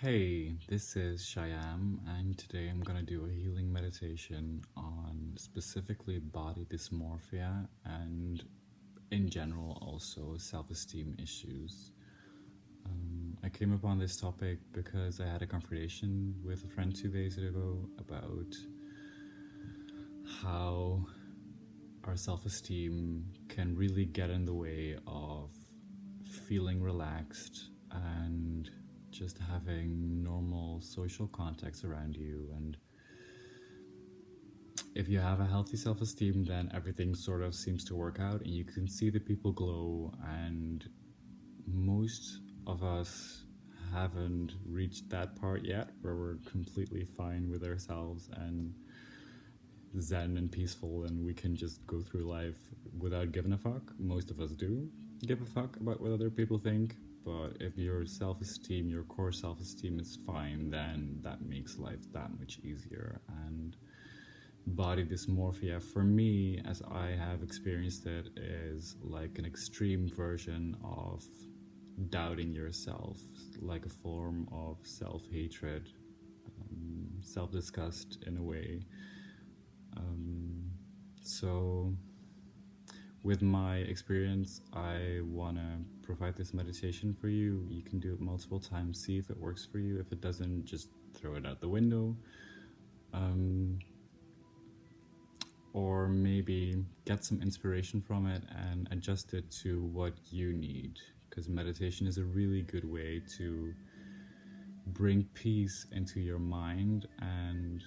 Hey, this is Shyam, and today I'm gonna do a healing meditation on specifically body dysmorphia and, in general, also self esteem issues. I came upon this topic because I had a conversation with a friend 2 days ago about how our self esteem can really get in the way of feeling relaxed and just having normal social context around you. And if you have a healthy self esteem, then everything sort of seems to work out and you can see the people glow. And most of us haven't reached that part yet where we're completely fine with ourselves and zen and peaceful and we can just go through life without giving a fuck. Most of us do give a fuck about what other people think, but if your self-esteem, your core self-esteem is fine, then that makes life that much easier. And body dysmorphia, for me, as I have experienced it, is like an extreme version of doubting yourself, like a form of self-hatred, self-disgust in a way. So with my experience, I want to provide this meditation for you. You can do it multiple times, see if it works for you. If it doesn't, just throw it out the window. Or maybe get some inspiration from it and adjust it to what you need. Because meditation is a really good way to bring peace into your mind and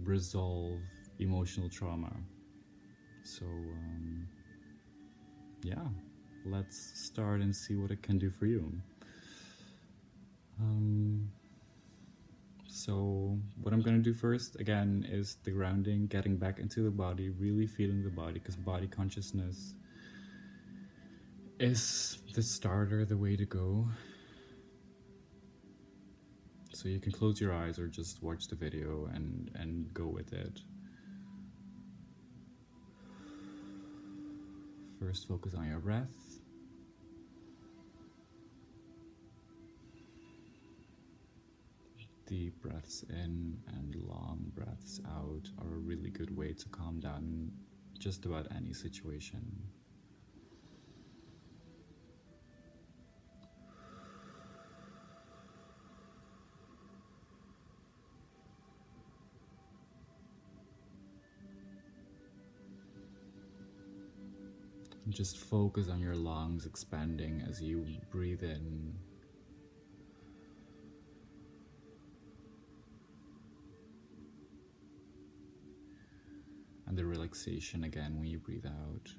resolve emotional trauma. So yeah, let's start and see what it can do for you. So what I'm going to do first, again, is the grounding, getting back into the body, really feeling the body, because body consciousness is the starter, the way to go. So you can close your eyes or just watch the video and go with it. First, focus on your breath. Deep breaths in and long breaths out are a really good way to calm down just about any situation. Just focus on your lungs expanding as you breathe in. And the relaxation again when you breathe out.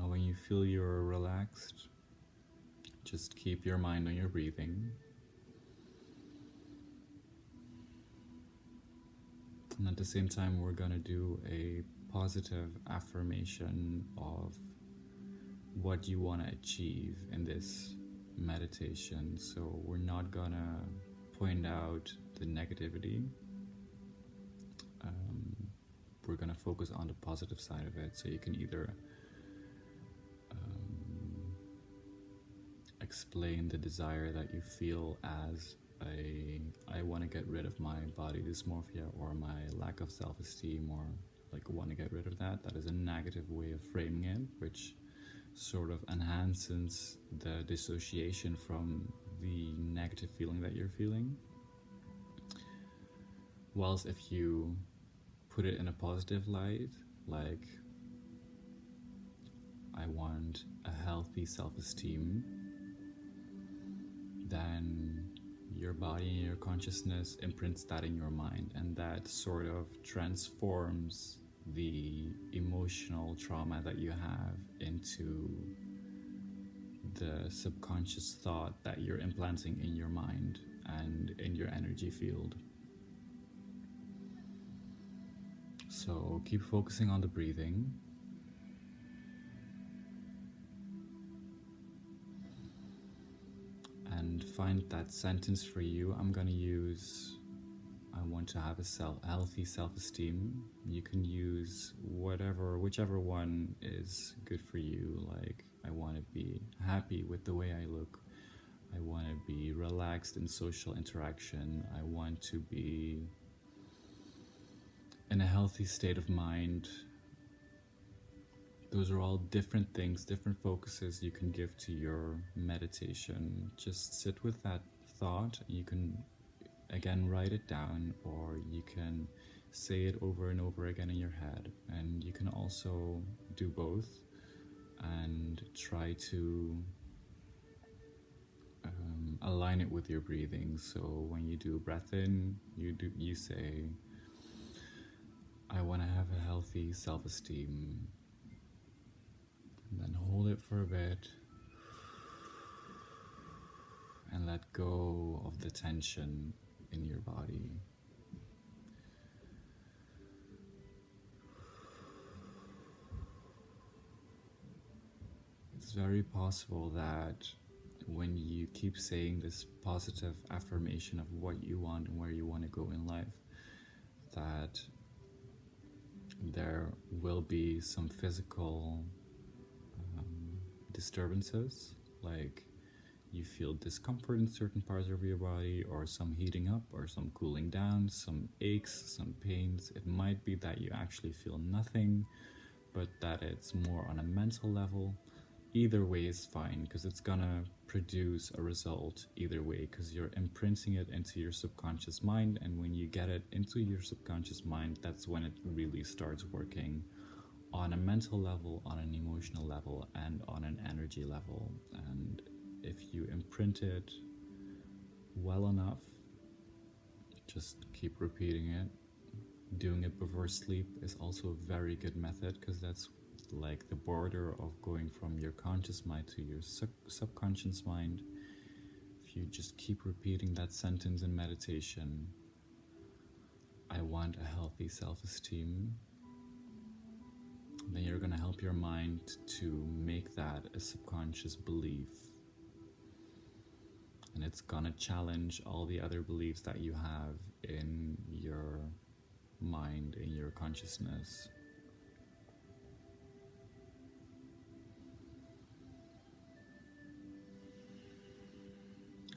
When you feel you're relaxed, just keep your mind on your breathing. And at the same time, we're going to do a positive affirmation of what you want to achieve in this meditation. So we're not going to point out the negativity. We're going to focus on the positive side of it. So you can either explain the desire that you feel as I want to get rid of my body dysmorphia or my lack of self-esteem, or like want to get rid of that. That is a negative way of framing it, which sort of enhances the dissociation from the negative feeling that you're feeling. Whilst if you put it in a positive light, like I want a healthy self-esteem, then your body and your consciousness imprints that in your mind, and that sort of transforms the emotional trauma that you have into the subconscious thought that you're implanting in your mind and in your energy field. So keep focusing on the breathing. And find that sentence for you. I'm gonna use, I want want to have a healthy self-esteem, you can use whichever one is good for you. Like, I want to be happy with the way I look. I want to be relaxed in social interaction. I want to be in a healthy state of mind. Those are all different things, different focuses you can give to your meditation. Just sit with that thought. You can, again, write it down, or you can say it over and over again in your head. And you can also do both and try to align it with your breathing. So when you do breath in, you say, I want to have a healthy self-esteem. And then hold it for a bit and let go of the tension in your body. It's very possible that when you keep saying this positive affirmation of what you want and where you want to go in life, that there will be some physical disturbances, like you feel discomfort in certain parts of your body, or some heating up or some cooling down, some aches, some pains. It might be that you actually feel nothing, but that it's more on a mental level. Either way is fine, because it's gonna produce a result either way, because you're imprinting it into your subconscious mind, and when you get it into your subconscious mind, that's when it really starts working on a mental level, on an emotional level, and on an energy level. And if you imprint it well enough, just keep repeating it. Doing it before sleep is also a very good method, because that's like the border of going from your conscious mind to your subconscious mind. If you just keep repeating that sentence in meditation, I want a healthy self-esteem, then you're going to help your mind to make that a subconscious belief. And it's going to challenge all the other beliefs that you have in your mind, in your consciousness.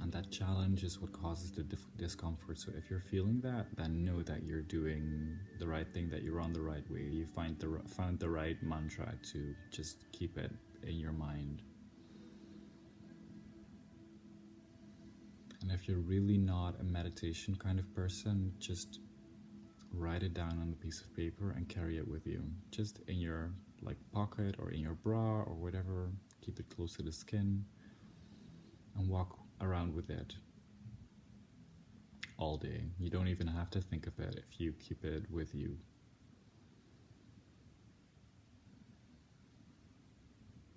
And that challenge is what causes the discomfort. So if you're feeling that, then know that you're doing the right thing, that you're on the right way. You found the right mantra to just keep it in your mind. And if you're really not a meditation kind of person, just write it down on a piece of paper and carry it with you. Just in your pocket or in your bra or whatever. Keep it close to the skin and walk around with it all day. You don't even have to think of it if you keep it with you.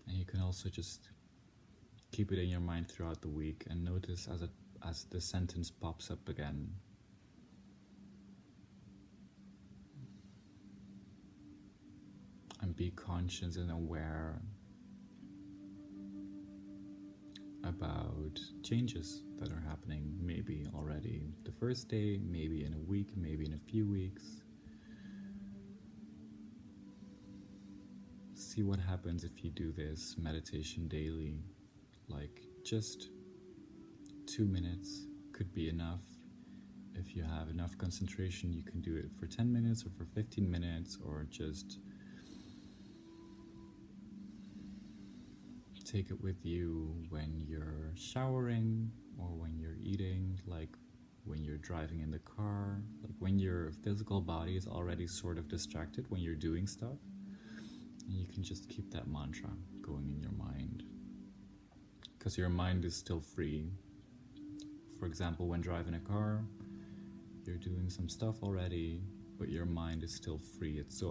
And you can also just keep it in your mind throughout the week and notice as the sentence pops up again. And be conscious and aware about changes that are happening, maybe already the first day, maybe in a week, maybe in a few weeks. See what happens if you do this meditation daily. Just 2 minutes could be enough. If you have enough concentration, you can do it for 10 minutes or for 15 minutes, or just take it with you when you're showering or when you're eating, when you're driving in the car, when your physical body is already sort of distracted when you're doing stuff. And you can just keep that mantra going in your mind, because your mind is still free. For example, when driving a car, you're doing some stuff already, but your mind is still free. It's so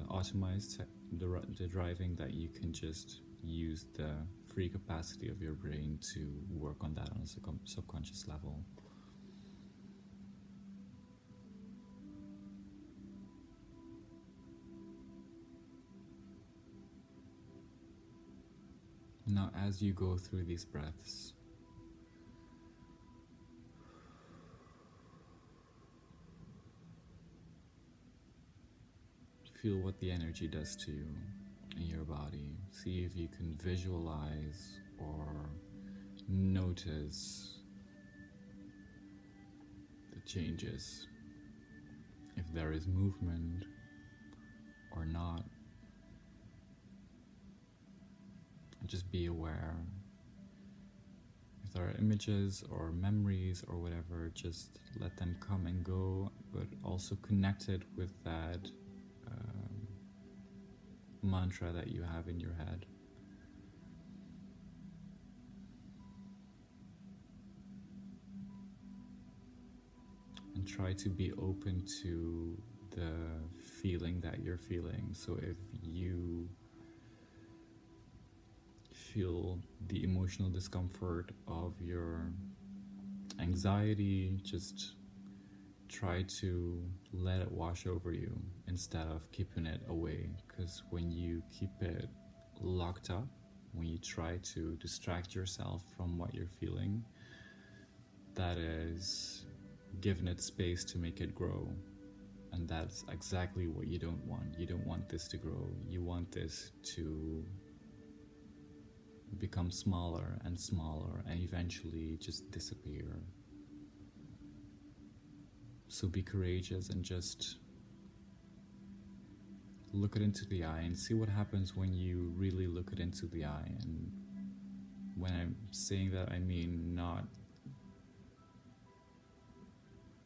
automized, the driving, that you can just use the free capacity of your brain to work on that on a subconscious level. Now, as you go through these breaths, Feel what the energy does to you in your body. See if you can visualize or notice the changes. If there is movement or not. Just be aware. If there are images or memories or whatever, just let them come and go, but also connect it with that mantra that you have in your head. And try to be open to the feeling that you're feeling. So if you feel the emotional discomfort of your anxiety, just try to let it wash over you instead of keeping it away. Because when you keep it locked up, when you try to distract yourself from what you're feeling, that is giving it space to make it grow. And that's exactly what you don't want. You don't want this to grow. You want this to become smaller and smaller and eventually just disappear. So be courageous and just look it into the eye and see what happens when you really look it into the eye. And when I'm saying that, I mean not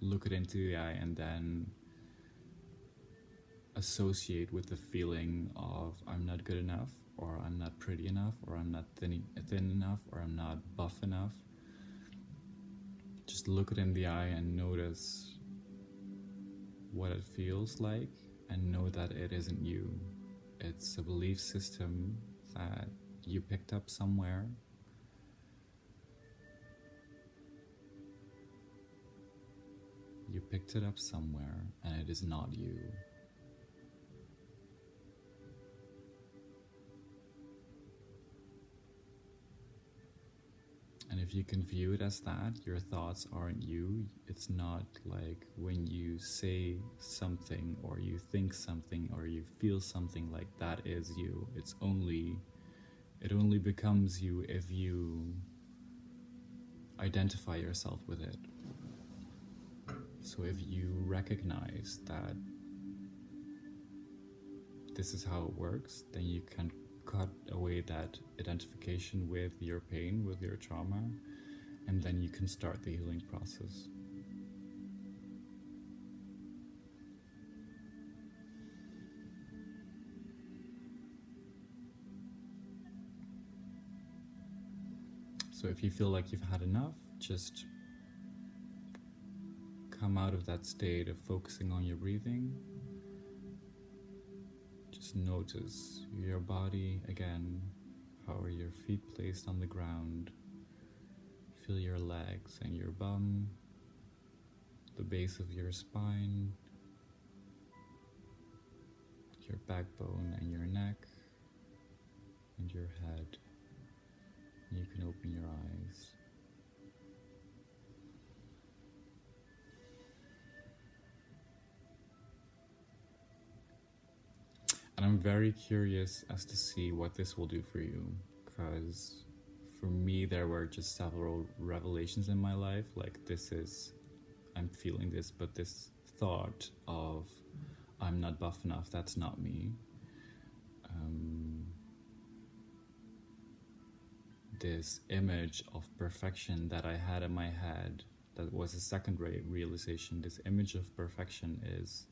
look it into the eye and then associate with the feeling of I'm not good enough, or I'm not pretty enough, or I'm not thin enough, or I'm not buff enough. Just look it in the eye and notice what it feels like, and know that it isn't you. It's a belief system that you picked up somewhere. You picked it up somewhere, and it is not you. And if you can view it as that, your thoughts aren't you. It's not like when you say something or you think something or you feel something like that is you. It only becomes you if you identify yourself with it. So if you recognize that this is how it works, then you can cut away that identification with your pain, with your trauma, and then you can start the healing process. So if you feel like you've had enough, just come out of that state of focusing on your breathing. Just notice your body again. How are your feet placed on the ground? Feel your legs and your bum, the base of your spine, your backbone and your neck, and your head. And you can open your eyes. And I'm very curious as to see what this will do for you, because for me there were just several revelations in my life, like I'm feeling this, but this thought of I'm not buff enough, that's not me. This image of perfection that I had in my head, that was a second-rate realization. This image of perfection is,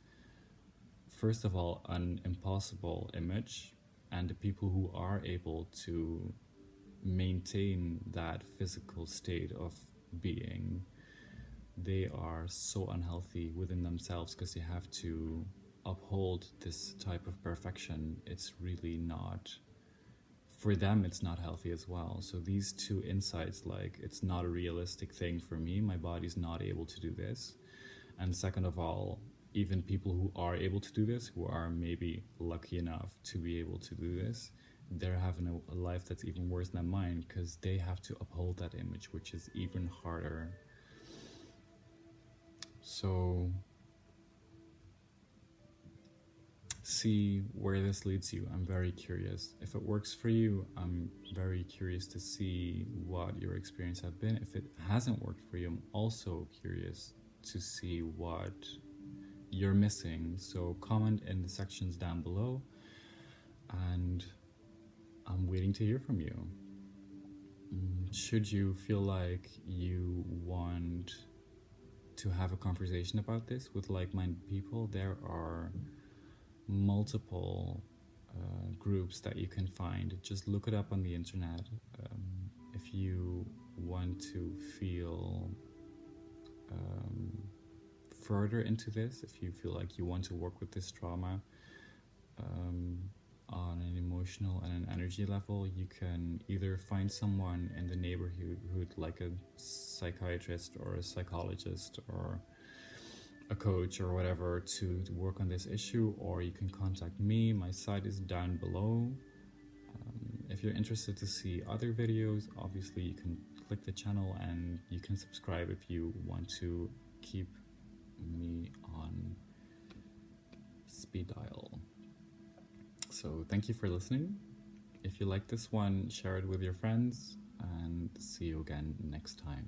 first of all, an impossible image, and the people who are able to maintain that physical state of being, they are so unhealthy within themselves because they have to uphold this type of perfection. It's really not, for them it's not healthy as well. So these two insights, like, it's not a realistic thing for me, my body's not able to do this. And second of all, even people who are able to do this, who are maybe lucky enough to be able to do this, they're having a life that's even worse than mine, because they have to uphold that image, which is even harder. So see where this leads you. I'm very curious. If it works for you, I'm very curious to see what your experience have been. If it hasn't worked for you, I'm also curious to see what you're missing. So comment in the sections down below, and I'm waiting to hear from you. Should you feel like you want to have a conversation about this with like-minded people, there are multiple groups that you can find. Just look it up on the internet. If you want to feel further into this, if you feel like you want to work with this trauma on an emotional and an energy level, you can either find someone in the neighborhood, like a psychiatrist or a psychologist or a coach or whatever, to work on this issue, or you can contact me. My site is down below. If you're interested to see other videos, obviously you can click the channel, and you can subscribe if you want to keep me on speed dial. So thank you for listening. If you like this one, share it with your friends, and see you again next time.